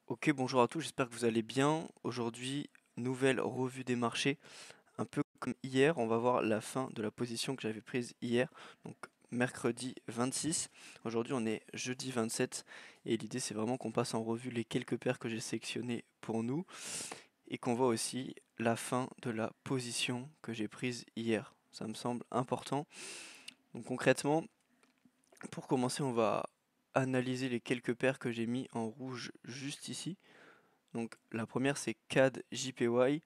Ok, bonjour à tous, j'espère que vous allez bien. Aujourd'hui, nouvelle revue des marchés. Un peu comme hier, on va voir la fin de la position que j'avais prise hier, donc mercredi 26. Aujourd'hui, on est jeudi 27 et l'idée c'est vraiment qu'on passe en revue les quelques paires que j'ai sélectionnées pour nous et qu'on voit aussi la fin de la position que j'ai prise hier. Ça me semble important. Donc concrètement, pour commencer, on va analyser les quelques paires que j'ai mis en rouge juste ici. Donc la première c'est CAD JPY.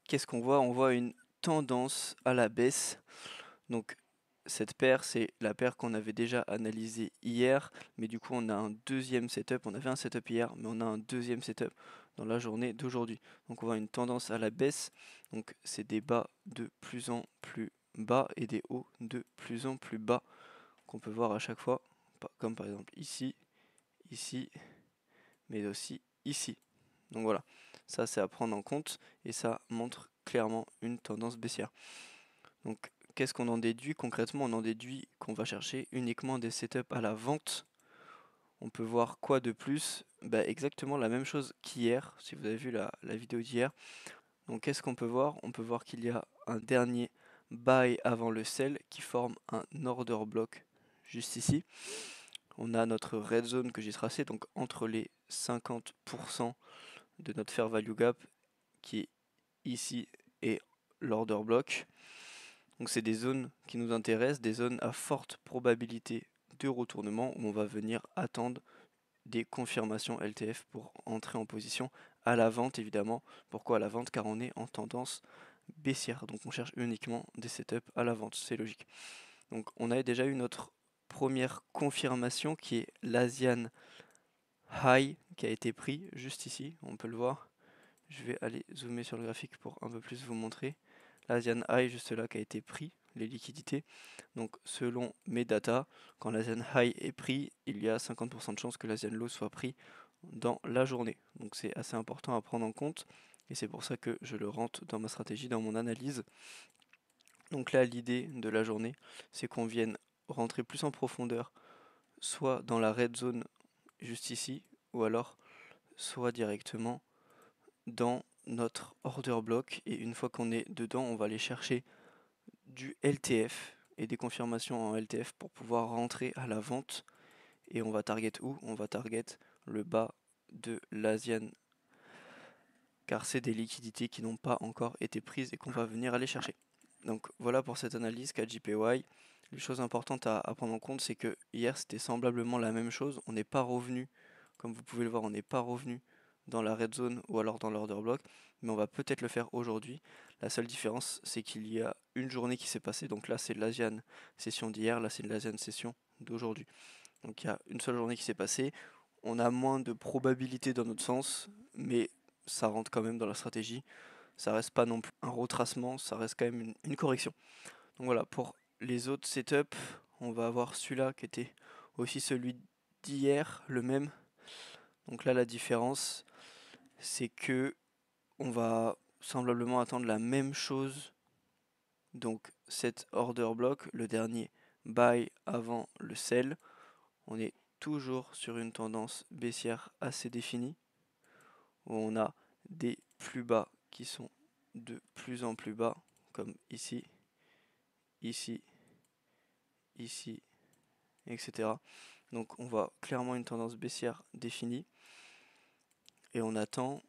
Qu'est-ce qu'on voit? On voit une tendance à la baisse. Donc cette paire, c'est la paire qu'on avait déjà analysée hier, mais du coup on a un deuxième setup. On avait un setup hier, mais on a un deuxième setup dans la journée d'aujourd'hui. Donc on voit une tendance à la baisse. Donc c'est des bas de plus en plus bas et des hauts de plus en plus bas qu'on peut voir à chaque fois, comme par exemple ici, ici, mais aussi ici. Donc voilà, ça c'est à prendre en compte et ça montre clairement une tendance baissière. Donc qu'est-ce qu'on en déduit concrètement? On en déduit qu'on va chercher uniquement des setups à la vente. On peut voir quoi de plus? Bah, exactement la même chose qu'hier, si vous avez vu la vidéo d'hier. Donc qu'est-ce qu'on peut voir? On peut voir qu'il y a un dernier buy avant le sell qui forme un order block juste ici. On a notre red zone que j'ai tracé, donc entre les 50% de notre fair value gap qui est ici et l'order block. Donc c'est des zones qui nous intéressent, des zones à forte probabilité de retournement où on va venir attendre des confirmations LTF pour entrer en position à la vente évidemment. Pourquoi à la vente? Car on est en tendance baissière, donc on cherche uniquement des setups à la vente, c'est logique. Donc on a déjà eu notre première confirmation qui est l'Asian High qui a été pris juste ici, on peut le voir. Je vais aller zoomer sur le graphique pour un peu plus vous montrer. L'Asian High juste là qui a été pris, les liquidités. Donc selon mes data, quand l'Asian High est pris, il y a 50% de chances que l'Asian Low soit pris dans la journée. Donc c'est assez important à prendre en compte et c'est pour ça que je le rentre dans ma stratégie, dans mon analyse. Donc là l'idée de la journée, c'est qu'on vienne rentrer plus en profondeur, soit dans la red zone juste ici, ou alors soit directement dans notre order block et une fois qu'on est dedans, on va aller chercher du LTF et des confirmations en LTF pour pouvoir rentrer à la vente et on va target où? On va target le bas de l'Asian car c'est des liquidités qui n'ont pas encore été prises et qu'on va venir aller chercher. Donc voilà pour cette analyse KJPY. Les choses importantes à prendre en compte, c'est que hier c'était semblablement la même chose. On n'est pas revenu, comme vous pouvez le voir, on n'est pas revenu dans la red zone ou alors dans l'order block, mais on va peut-être le faire aujourd'hui. La seule différence, c'est qu'il y a une journée qui s'est passée. Donc là, c'est l'Asian session d'hier, là, c'est l'Asian session d'aujourd'hui. Donc il y a une seule journée qui s'est passée. On a moins de probabilité dans notre sens, mais ça rentre quand même dans la stratégie. Ça reste pas non plus un retracement, ça reste quand même une correction. Donc voilà, pour les autres setups, on va avoir celui-là qui était aussi celui d'hier, le même. Donc là, la différence, c'est que on va semblablement attendre la même chose. Donc cet order block, le dernier buy avant le sell, on est toujours sur une tendance baissière assez définie, où on a des plus bas qui sont de plus en plus bas, comme ici, ici, ici, etc. Donc on voit clairement une tendance baissière définie, et on attend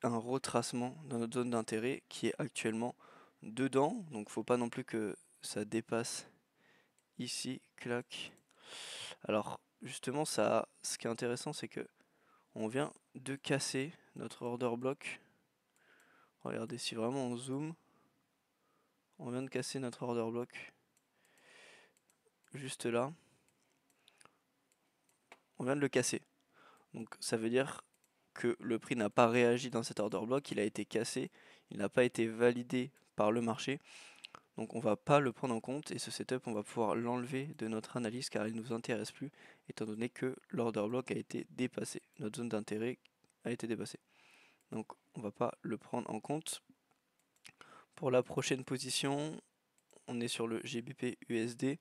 un retracement dans notre zone d'intérêt qui est actuellement dedans, donc faut pas non plus que ça dépasse ici, clac. Alors justement ça, ce qui est intéressant c'est que on vient de casser notre order block. Regardez, si vraiment on zoome, on vient de casser notre order block juste là. On vient de le casser. Donc ça veut dire que le prix n'a pas réagi dans cet order block, il a été cassé, il n'a pas été validé par le marché. Donc on va pas le prendre en compte et ce setup on va pouvoir l'enlever de notre analyse car il ne nous intéresse plus étant donné que l'order block a été dépassé. Notre zone d'intérêt a été dépassée. Donc on va pas le prendre en compte. Pour la prochaine position, on est sur le GBP USD.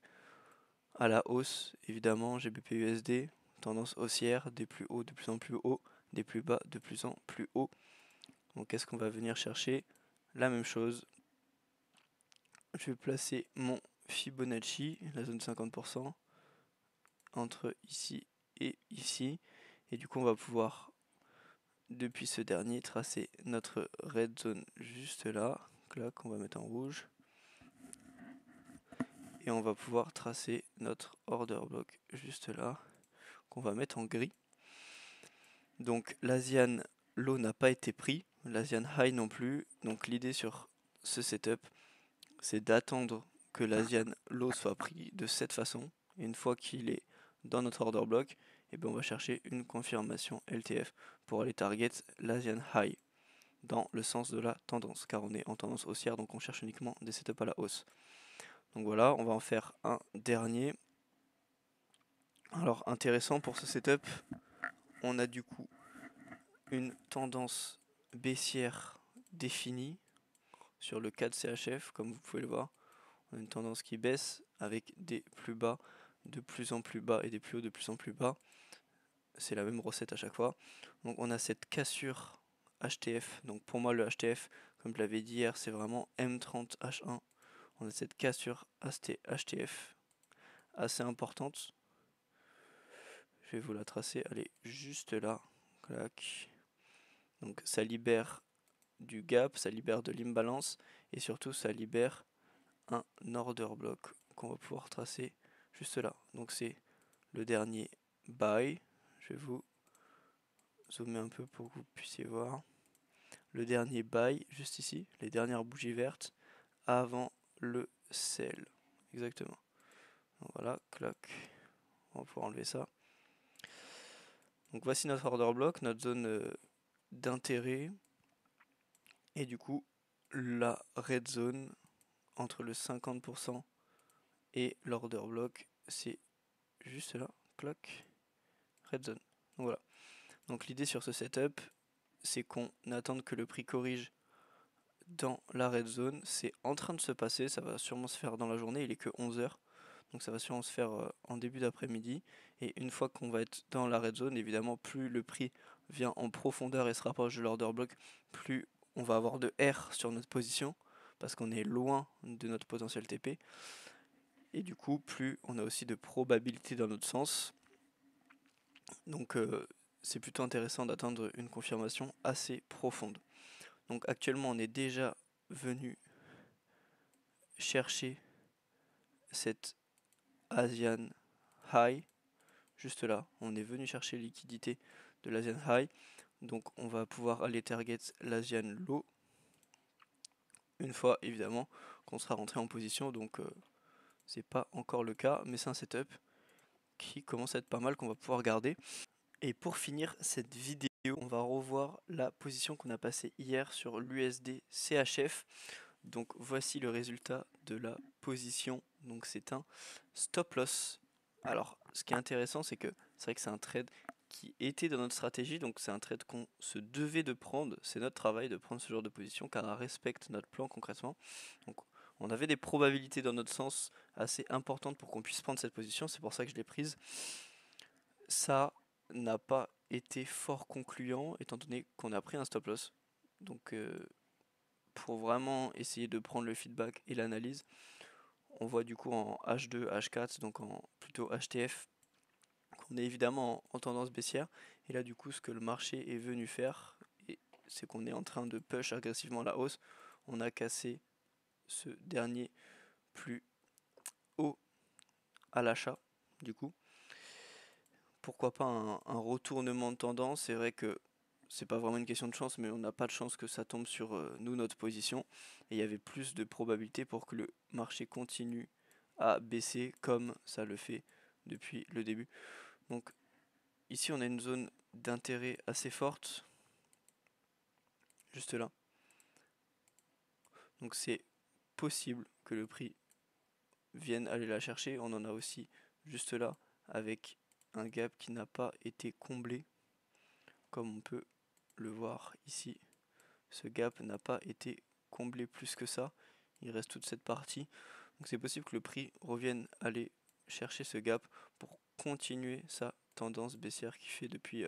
à la hausse, évidemment, GBP/USD, tendance haussière, des plus hauts de plus en plus haut, des plus bas de plus en plus haut. Donc qu'est-ce qu'on va venir chercher? La même chose. Je vais placer mon Fibonacci, la zone 50%, entre ici et ici. Et du coup, on va pouvoir, depuis ce dernier, tracer notre red zone juste là. Clac, on va mettre en rouge. Et on va pouvoir tracer notre order block juste là, qu'on va mettre en gris. Donc l'Asian low n'a pas été pris, l'Asian high non plus. Donc l'idée sur ce setup, c'est d'attendre que l'Asian low soit pris de cette façon. Et une fois qu'il est dans notre order block, et bien on va chercher une confirmation LTF pour aller target l'Asian high dans le sens de la tendance, car on est en tendance haussière, donc on cherche uniquement des setups à la hausse. Donc voilà, on va en faire un dernier. Alors intéressant pour ce setup, on a du coup une tendance baissière définie sur le 4 CHF, comme vous pouvez le voir. On a une tendance qui baisse avec des plus bas de plus en plus bas et des plus hauts de plus en plus bas. C'est la même recette à chaque fois. Donc on a cette cassure HTF. Donc pour moi le HTF, comme je l'avais dit hier, c'est vraiment M30H1. On a cette cassure HTF assez importante. Je vais vous la tracer, elle est juste là. Clac. Donc ça libère du gap, ça libère de l'imbalance et surtout ça libère un order block qu'on va pouvoir tracer juste là. Donc c'est le dernier buy. Je vais vous zoomer un peu pour que vous puissiez voir. Le dernier buy juste ici, les dernières bougies vertes avant le sell. Exactement. Donc voilà, clac. On va pouvoir enlever ça. Donc voici notre order block, notre zone d'intérêt. Et du coup, la red zone entre le 50% et l'order block, c'est juste là, clac, red zone. Donc voilà. Donc l'idée sur ce setup, c'est qu'on attende que le prix corrige dans la red zone. C'est en train de se passer, ça va sûrement se faire dans la journée, il est que 11h. Donc ça va sûrement se faire en début d'après-midi. Et une fois qu'on va être dans la red zone, évidemment, plus le prix vient en profondeur et se rapproche de l'order block, plus on va avoir de R sur notre position, parce qu'on est loin de notre potentiel TP. Et du coup, plus on a aussi de probabilité dans notre sens. Donc c'est plutôt intéressant d'attendre une confirmation assez profonde. Donc actuellement, on est déjà venu chercher cette Asian High, juste là. On est venu chercher liquidité de l'Asian High. Donc on va pouvoir aller target l'Asian Low une fois évidemment qu'on sera rentré en position. Donc c'est pas encore le cas, mais c'est un setup qui commence à être pas mal qu'on va pouvoir garder. Et pour finir cette vidéo, on va revoir la position qu'on a passée hier sur l'USD CHF. Donc voici le résultat de la position. Donc c'est un stop loss. Alors ce qui est intéressant, c'est que c'est vrai que c'est un trade qui était dans notre stratégie, donc c'est un trade qu'on se devait de prendre. C'est notre travail de prendre ce genre de position car elle respecte notre plan concrètement. Donc on avait des probabilités dans notre sens assez importantes pour qu'on puisse prendre cette position, c'est pour ça que je l'ai prise. Ça n'a pas été fort concluant étant donné qu'on a pris un stop loss. Donc pour vraiment essayer de prendre le feedback et l'analyse, on voit du coup en H2, H4, donc en plutôt HTF, qu'on est évidemment en tendance baissière. Et là du coup ce que le marché est venu faire, c'est qu'on est en train de push agressivement à la hausse. On a cassé ce dernier plus haut à l'achat du coup. Pourquoi pas un retournement de tendance. C'est vrai que c'est pas vraiment une question de chance, mais on n'a pas de chance que ça tombe sur nous, notre position. Et il y avait plus de probabilité pour que le marché continue à baisser comme ça le fait depuis le début. Donc ici on a une zone d'intérêt assez forte, juste là. Donc c'est possible que le prix vienne aller la chercher. On en a aussi juste là avec un gap qui n'a pas été comblé, comme on peut le voir ici. Ce gap n'a pas été comblé plus que ça. Il reste toute cette partie. Donc c'est possible que le prix revienne aller chercher ce gap pour continuer sa tendance baissière qui fait depuis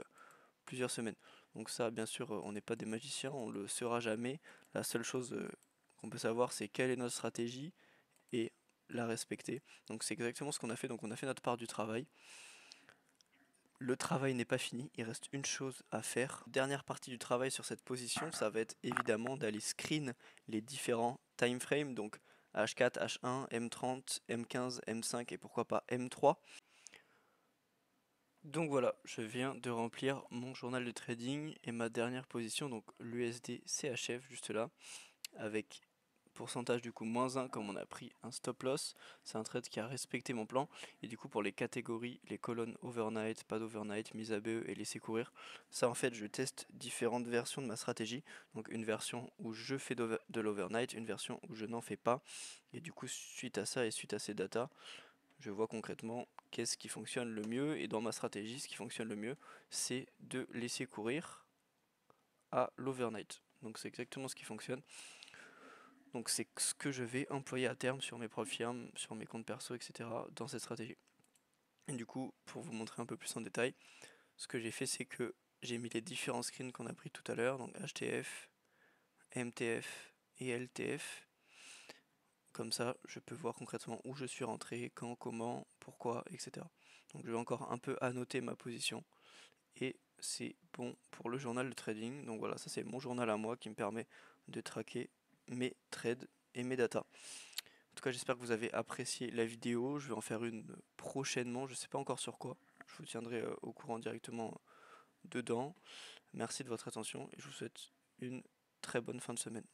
plusieurs semaines. Donc ça, bien sûr, on n'est pas des magiciens, on le sera jamais. La seule chose qu'on peut savoir, c'est quelle est notre stratégie et la respecter. Donc c'est exactement ce qu'on a fait. Donc on a fait notre part du travail. Le travail n'est pas fini, il reste une chose à faire. Dernière partie du travail sur cette position, ça va être évidemment d'aller screen les différents time frames, donc H4, H1, M30, M15, M5 et pourquoi pas M3. Donc voilà, je viens de remplir mon journal de trading et ma dernière position, donc l'USD CHF juste là, avec pourcentage du coup -1 comme on a pris un stop loss. C'est un trade qui a respecté mon plan. Et du coup pour les catégories, les colonnes overnight, pas d'overnight, mise à BE et laisser courir, ça en fait je teste différentes versions de ma stratégie. Donc une version où je fais de l'overnight, une version où je n'en fais pas. Et du coup suite à ça et suite à ces datas, je vois concrètement qu'est-ce qui fonctionne le mieux. Et dans ma stratégie, ce qui fonctionne le mieux, c'est de laisser courir à l'overnight. Donc c'est exactement ce qui fonctionne. Donc c'est ce que je vais employer à terme sur mes propres firmes, sur mes comptes perso, etc. dans cette stratégie. Et du coup, pour vous montrer un peu plus en détail, ce que j'ai fait, c'est que j'ai mis les différents screens qu'on a pris tout à l'heure, donc HTF, MTF et LTF. Comme ça, je peux voir concrètement où je suis rentré, quand, comment, pourquoi, etc. Donc je vais encore un peu annoter ma position. Et c'est bon pour le journal de trading. Donc voilà, ça c'est mon journal à moi qui me permet de traquer mes trades et mes datas. En tout cas, j'espère que vous avez apprécié la vidéo. Je vais en faire une prochainement. Je ne sais pas encore sur quoi. Je vous tiendrai au courant directement dedans. Merci de votre attention et je vous souhaite une très bonne fin de semaine.